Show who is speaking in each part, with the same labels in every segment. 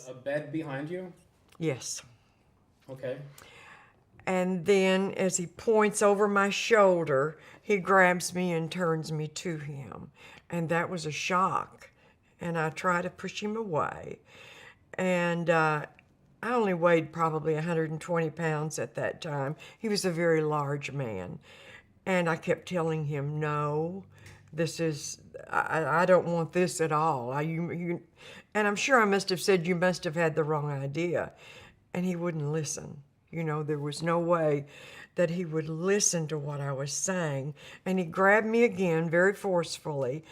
Speaker 1: A bed behind you?
Speaker 2: Yes.
Speaker 1: Okay.
Speaker 2: And then as he points over my shoulder, he grabs me and turns me to him. And that was a shock. And I try to push him away. And I only weighed probably 120 pounds at that time. He was a very large man. And I kept telling him, no, this is, I don't want this at all. And I'm sure I must have said, you must have had the wrong idea. And he wouldn't listen. You know, there was no way that he would listen to what I was saying. And he grabbed me again very forcefully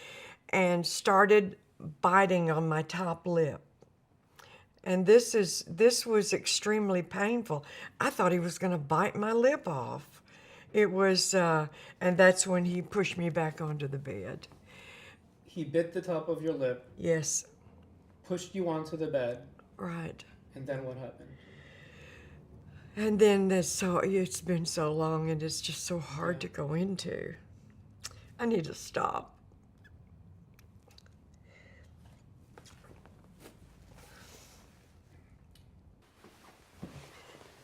Speaker 2: and started biting on my top lip. And this was extremely painful. I thought he was going to bite my lip off. It was, and that's when he pushed me back onto the bed.
Speaker 1: He bit the top of your lip,
Speaker 2: Yes,
Speaker 1: pushed you onto the bed,
Speaker 2: right.
Speaker 1: and then what happened?
Speaker 2: And then it's been so long and it's just so hard to go into. I need to stop.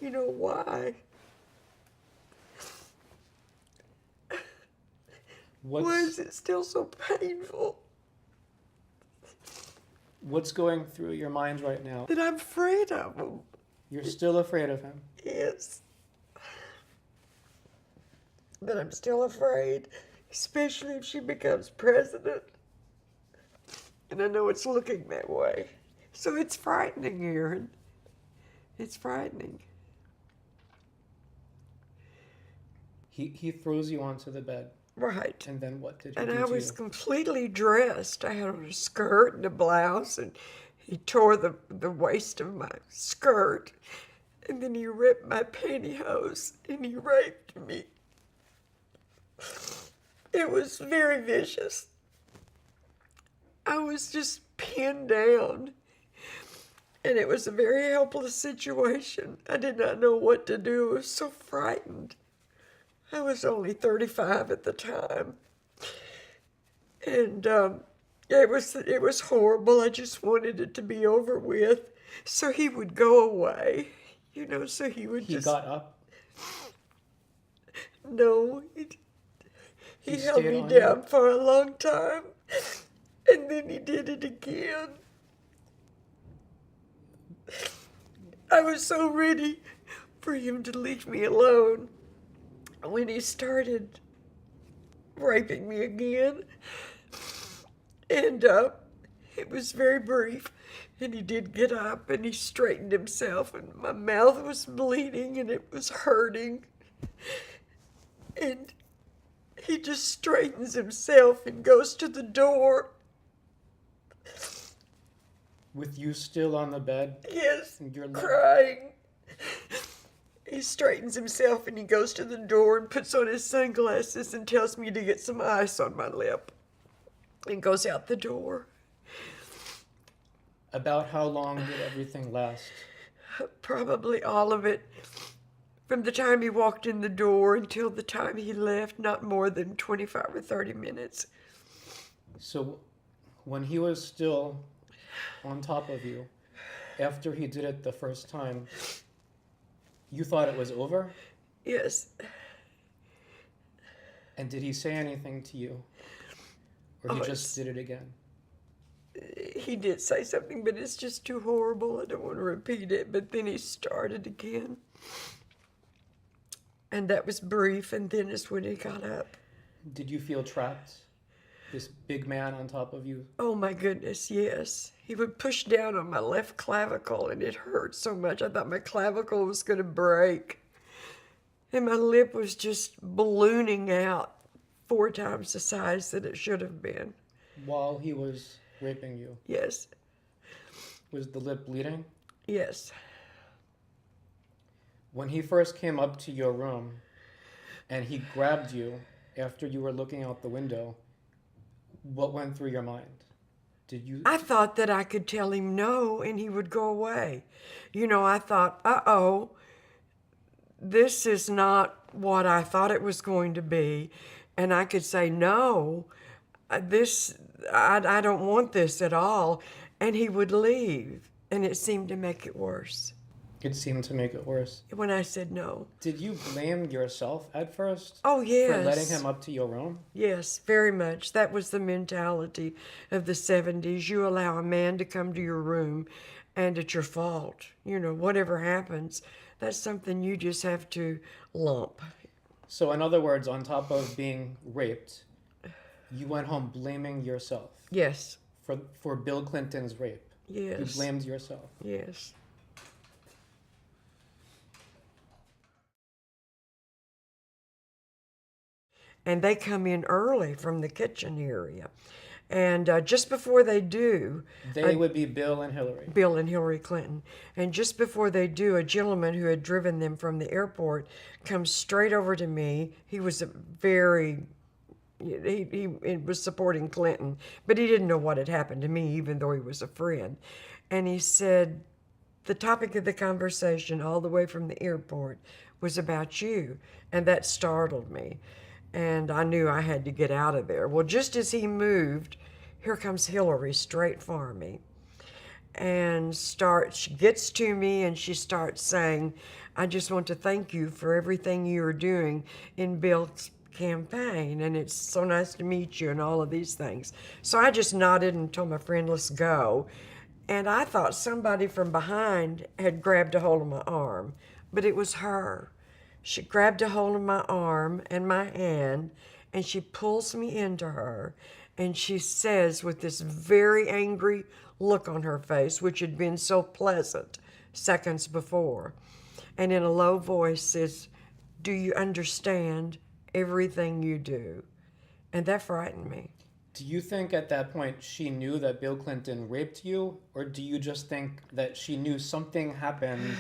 Speaker 2: You know why? Why is it still so painful?
Speaker 1: What's going through your mind right now?
Speaker 2: That I'm afraid of him.
Speaker 1: You're still afraid of him?
Speaker 2: Yes. But I'm still afraid, especially if she becomes president. And I know it's looking that way. So it's frightening, Aaron. It's frightening.
Speaker 1: He throws you onto the bed.
Speaker 2: Right.
Speaker 1: And then what did he
Speaker 2: And
Speaker 1: do
Speaker 2: I
Speaker 1: to
Speaker 2: was
Speaker 1: you?
Speaker 2: completely dressed. I had on a skirt and a blouse, and he tore the waist of my skirt. And then he ripped my pantyhose and he raped me. It was very vicious. I was just pinned down. And it was a very helpless situation. I did not know what to do. I was so frightened. I was only 35 at the time. And it was horrible. I just wanted it to be over with. So he would go away. You know, so he would
Speaker 1: He
Speaker 2: just...
Speaker 1: got up?
Speaker 2: No, he held
Speaker 1: stayed
Speaker 2: me
Speaker 1: on
Speaker 2: down
Speaker 1: you?
Speaker 2: for a long time. And then he did it again. I was so ready for him to leave me alone when he started raping me again. And it was very brief. And he did get up and he straightened himself, and my mouth was bleeding and it was hurting. And he just straightens himself and goes to the door.
Speaker 1: With you still on the bed?
Speaker 2: Yes,
Speaker 1: And you're
Speaker 2: crying. He straightens himself and he goes to the door and puts on his sunglasses and tells me to get some ice on my lip and goes out the door.
Speaker 1: About how long did everything last?
Speaker 2: Probably all of it. From the time he walked in the door until the time he left, not more than 25 or 30 minutes.
Speaker 1: So when he was still on top of you, after he did it the first time, you thought it was over?
Speaker 2: Yes.
Speaker 1: And did he say anything to you? Or he just did it again?
Speaker 2: He did say something, but it's just too horrible. I don't want to repeat it. But then he started again. And that was brief, and then is when he got up.
Speaker 1: Did you feel trapped? This big man on top of you?
Speaker 2: Oh my goodness, yes. He would push down on my left clavicle, and it hurt so much. I thought my clavicle was going to break. And my lip was just ballooning out 4 times the size that it should have been.
Speaker 1: While he was raping you?
Speaker 2: Yes.
Speaker 1: Was the lip bleeding?
Speaker 2: Yes.
Speaker 1: When he first came up to your room and he grabbed you after you were looking out the window, what went through your mind? Did you...
Speaker 2: I thought that I could tell him no and he would go away. You know, I thought, uh-oh, this is not what I thought it was going to be. And I could say, no, I don't want this at all. And he would leave. And it seemed to make it worse
Speaker 1: It seemed to make it worse.
Speaker 2: when I said no.
Speaker 1: Did you blame yourself at first
Speaker 2: Oh, yes.
Speaker 1: for letting him up to your room?
Speaker 2: Yes, very much. That was the mentality of the 70s. You allow a man to come to your room and it's your fault. You know, whatever happens, that's something you just have to lump.
Speaker 1: So, in other words, on top of being raped, you went home blaming yourself
Speaker 2: Yes,
Speaker 1: for Bill Clinton's rape. You
Speaker 2: yes,
Speaker 1: blamed yourself.
Speaker 2: yes. And they come in early from the kitchen area. And just before they do,
Speaker 1: They would be Bill and Hillary.
Speaker 2: Bill and Hillary Clinton, and just before they do, a gentleman who had driven them from the airport comes straight over to me. He was he was supporting Clinton, but he didn't know what had happened to me, even though he was a friend. And he said, the topic of the conversation all the way from the airport was about you, and that startled me. And I knew I had to get out of there. Well, just as he moved, here comes Hillary straight for me. And she gets to me and she starts saying, I just want to thank you for everything you are doing in Bill's campaign, and it's so nice to meet you and all of these things. So I just nodded and told my friend, let's go. And I thought somebody from behind had grabbed a hold of my arm, but it was her. She grabbed a hold of my arm and my hand, and she pulls me into her, and she says with this very angry look on her face, which had been so pleasant seconds before, and in a low voice says, do you understand everything you do? And that frightened me.
Speaker 1: Do you think at that point she knew that Bill Clinton raped you, or do you just think that she knew something happened?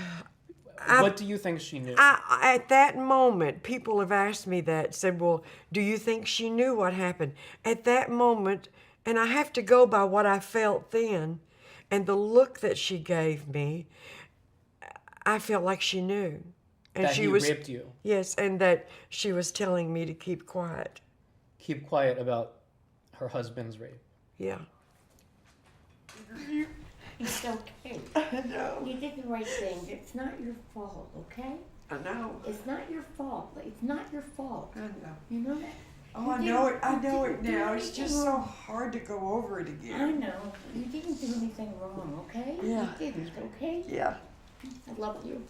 Speaker 1: What do you think she knew?
Speaker 2: At that moment, people have asked me that, said, well, do you think she knew what happened? At that moment, and I have to go by what I felt then, and the look that she gave me, I felt like she knew. And
Speaker 1: that
Speaker 2: she
Speaker 1: he
Speaker 2: was,
Speaker 1: raped you?
Speaker 2: Yes, and that she was telling me to keep quiet.
Speaker 1: Keep quiet about her husband's rape.
Speaker 2: Yeah.
Speaker 3: It's okay.
Speaker 2: I know.
Speaker 3: You did the right thing. It's not your fault, okay?
Speaker 2: I know.
Speaker 3: It's not your fault. It's not your fault.
Speaker 2: I know.
Speaker 3: You know that?
Speaker 2: Oh,
Speaker 3: You
Speaker 2: I know it.
Speaker 3: didn't-
Speaker 2: I
Speaker 3: you
Speaker 2: know
Speaker 3: didn't
Speaker 2: it
Speaker 3: do
Speaker 2: now. It's
Speaker 3: anything
Speaker 2: just so
Speaker 3: wrong.
Speaker 2: hard to go over it
Speaker 3: I
Speaker 2: again.
Speaker 3: know. You didn't do anything wrong, okay?
Speaker 2: Yeah.
Speaker 3: You didn't, okay?
Speaker 2: Yeah.
Speaker 3: I love you.